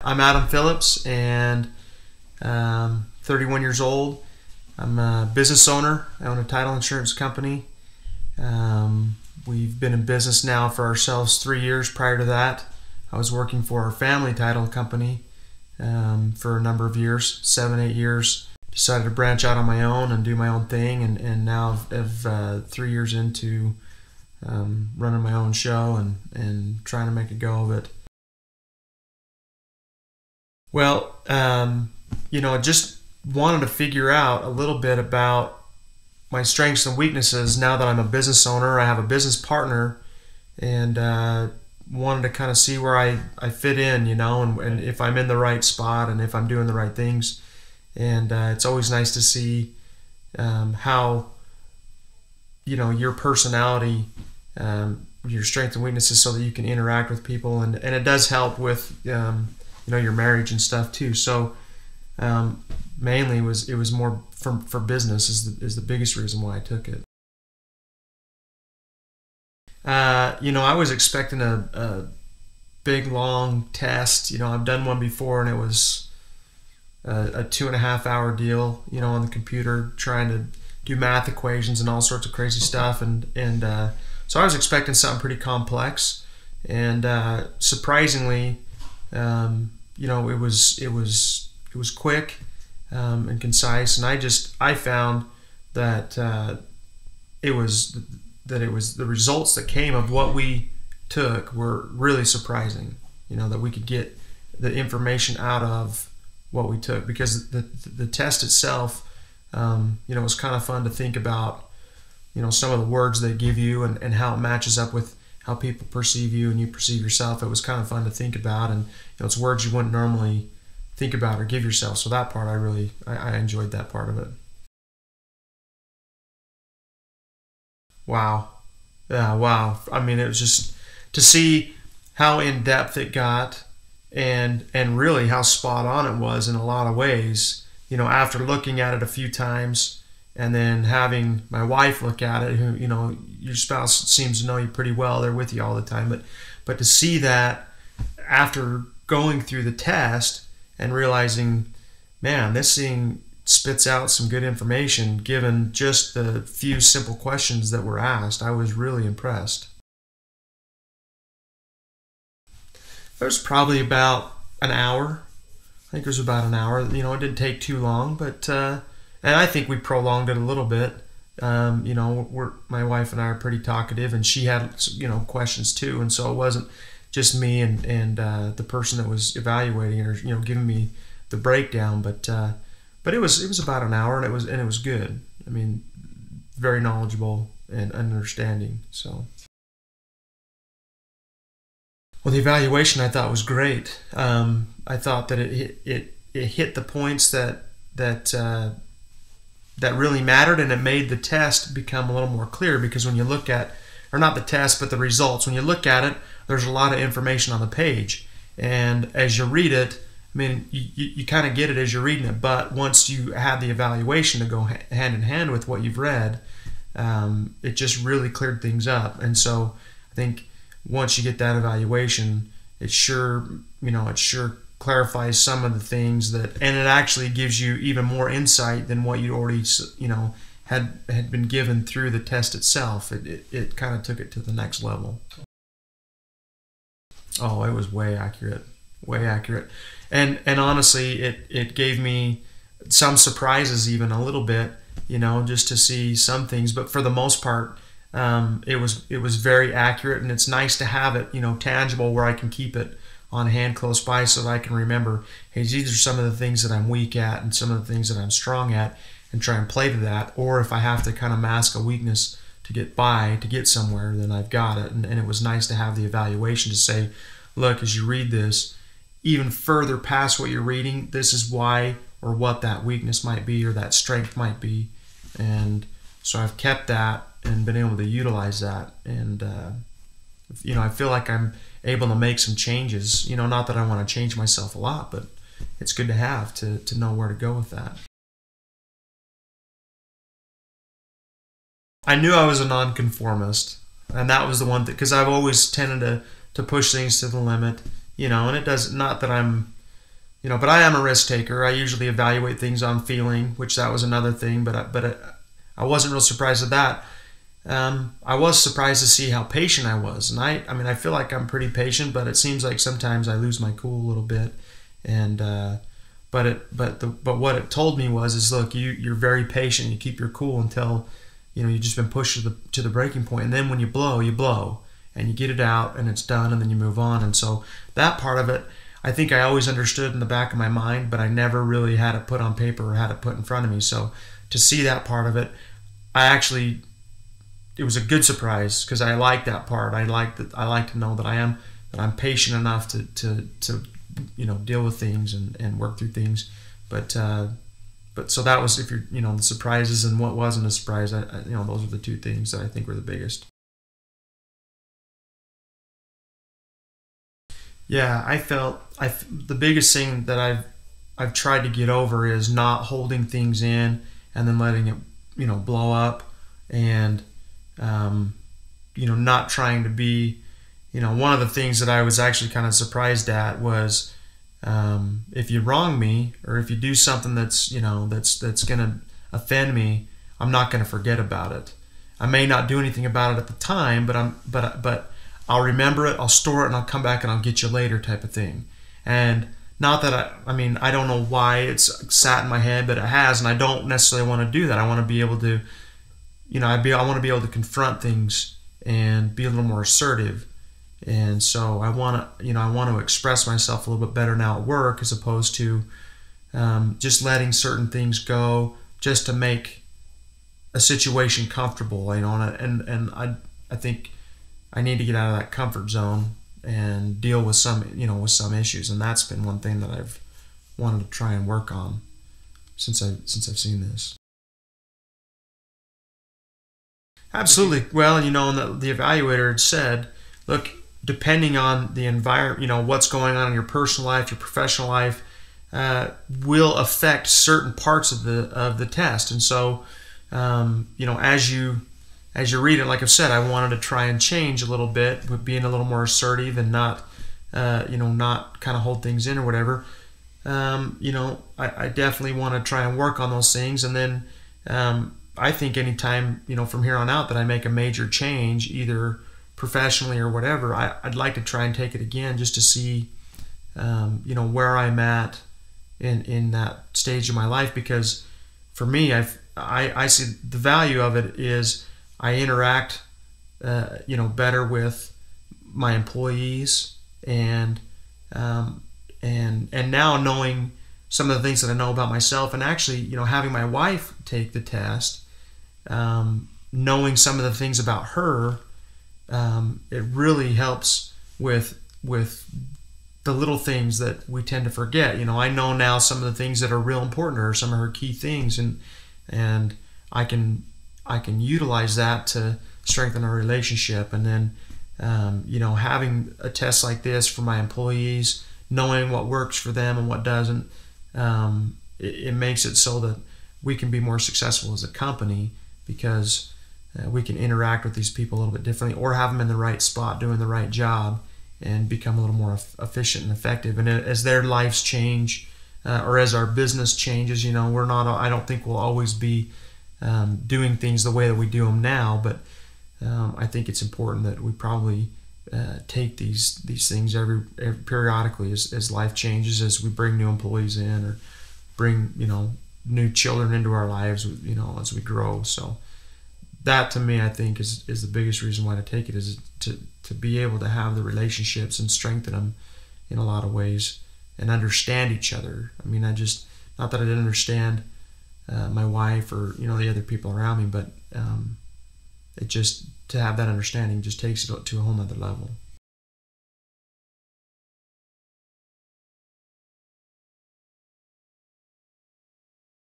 I'm Adam Phillips, and 31 years old. I'm a business owner. I own a title insurance company. We've been in business now for ourselves 3 years. Prior to that, I was working for our family title company for a number of years, 7-8 years. Decided to branch out on my own and do my own thing, and now I've 3 years into running my own show and trying to make a go of it. Well, I just wanted to figure out a little bit about my strengths and weaknesses now that I'm a business owner. I have a business partner, and wanted to kind of see where I fit in, and if I'm in the right spot and if I'm doing the right things. And it's always nice to see how, your personality, your strengths and weaknesses, so that you can interact with people. And it does help with your marriage and stuff too. So mainly it was more for business is the biggest reason why I took it. I was expecting a big long test. I've done one before, and it was a 2.5 hour deal, on the computer, trying to do math equations and all sorts of crazy stuff. And so I was expecting something pretty complex, and surprisingly, it was quick and concise, and I found that it was the results that came of what we took were really surprising. That we could get the information out of what we took, because the test itself, was kind of fun to think about, some of the words they give you and how it matches up with how people perceive you and you perceive yourself. It was kind of fun to think about, and it's words you wouldn't normally think about or give yourself. So that part, I enjoyed that part of it. Wow. Yeah, wow. I mean, it was just to see how in depth it got, and really how spot on it was in a lot of ways. After looking at it a few times, and then having my wife look at it, who, your spouse seems to know you pretty well, they're with you all the time, but to see that after going through the test and realizing, man, this thing spits out some good information given just the few simple questions that were asked, I was really impressed. It was probably about an hour. I think it was about an hour. It didn't take too long, but and I think we prolonged it a little bit. My wife and I are pretty talkative, and she had questions too, and so it wasn't just me and the person that was evaluating or giving me the breakdown, but it was about an hour, and it was good. I mean, very knowledgeable and understanding. So. Well, the evaluation I thought was great. I thought that it hit the points that really mattered, and it made the test become a little more clear, because when you look at, or not the test, but the results, when you look at it, there's a lot of information on the page, and as you read it, I mean, you kind of get it as you're reading it, but once you have the evaluation to go hand in hand with what you've read, it just really cleared things up. And so I think once you get that evaluation, it sure clarifies some of the things and it actually gives you even more insight than what you already, had been given through the test itself. It kind of took it to the next level. Oh, it was way accurate. And honestly, it gave me some surprises, even a little bit, just to see some things, but for the most part, it was very accurate, and it's nice to have it, tangible, where I can keep it on hand close by, so that I can remember, hey, these are some of the things that I'm weak at and some of the things that I'm strong at, and try and play to that. Or if I have to kind of mask a weakness to get somewhere, then I've got it. And it was nice to have the evaluation to say, look, as you read this, even further past what you're reading, this is why or what that weakness might be or that strength might be. And so I've kept that and been able to utilize that, and I feel like I'm able to make some changes. Not that I want to change myself a lot, but it's good to have to know where to go with that. I knew I was a nonconformist, and that was the one thing, because I've always tended to push things to the limit, and it does, not that I'm But I am a risk taker. I usually evaluate things on feeling, which that was another thing, I wasn't real surprised at that. I was surprised to see how patient I was, and I feel like I'm pretty patient, but it seems like sometimes I lose my cool a little bit, and but what it told me is look, you're very patient. You keep your cool until you've just been pushed to the breaking point, and then when you blow, and you get it out, and it's done, and then you move on. And so that part of it, I think I always understood in the back of my mind, but I never really had it put on paper or had it put in front of me. So to see that part of it, it was a good surprise, because I like that part. I like to know that I'm patient enough to deal with things and work through things. But so that was, if you're the surprises and what wasn't a surprise. Those are the two things that I think were the biggest. Yeah, the biggest thing that I've tried to get over is not holding things in and then letting it blow up, and not trying to be, one of the things that I was actually kind of surprised at was, if you wrong me, or if you do something that's gonna offend me, I'm not gonna forget about it. I may not do anything about it at the time, but I'll remember it, I'll store it, and I'll come back and I'll get you later, type of thing. And not that I don't know why it's sat in my head, but it has, and I don't necessarily want to do that. I want to be able to, I want to be able to confront things and be a little more assertive. And so I want to express myself a little bit better now at work, as opposed to just letting certain things go just to make a situation comfortable. And I think I need to get out of that comfort zone and deal with some issues, and that's been one thing that I've wanted to try and work on since I've seen this. Absolutely. Well, and the evaluator had said, look, depending on the environment, what's going on in your personal life, your professional life, will affect certain parts of the test. And so, as you read it, like I've said, I wanted to try and change a little bit with being a little more assertive and not kind of hold things in or whatever. I definitely want to try and work on those things. And then I think anytime, from here on out that I make a major change, either professionally or whatever, I'd like to try and take it again just to see, where I'm at in that stage of my life. Because for me, I see the value of it is I interact, better with my employees, and now knowing some of the things that I know about myself, and actually, having my wife take the test, knowing some of the things about her, it really helps with the little things that we tend to forget. I know now some of the things that are real important to her, some of her key things, and I can utilize that to strengthen our relationship. And then, having a test like this for my employees, knowing what works for them and what doesn't, it makes it so that we can be more successful as a company, because we can interact with these people a little bit differently, or have them in the right spot doing the right job, and become a little more efficient and effective. And as their lives change, or as our business changes, I don't think we'll always be doing things the way that we do them now, but I think it's important that we probably take these things every periodically as life changes, as we bring new employees in, or bring new children into our lives, as we grow. So that, to me, I think is the biggest reason why to take it, is to be able to have the relationships and strengthen them in a lot of ways, and understand each other. Not that I didn't understand my wife or the other people around me, but it just, to have that understanding just takes it to a whole nother level.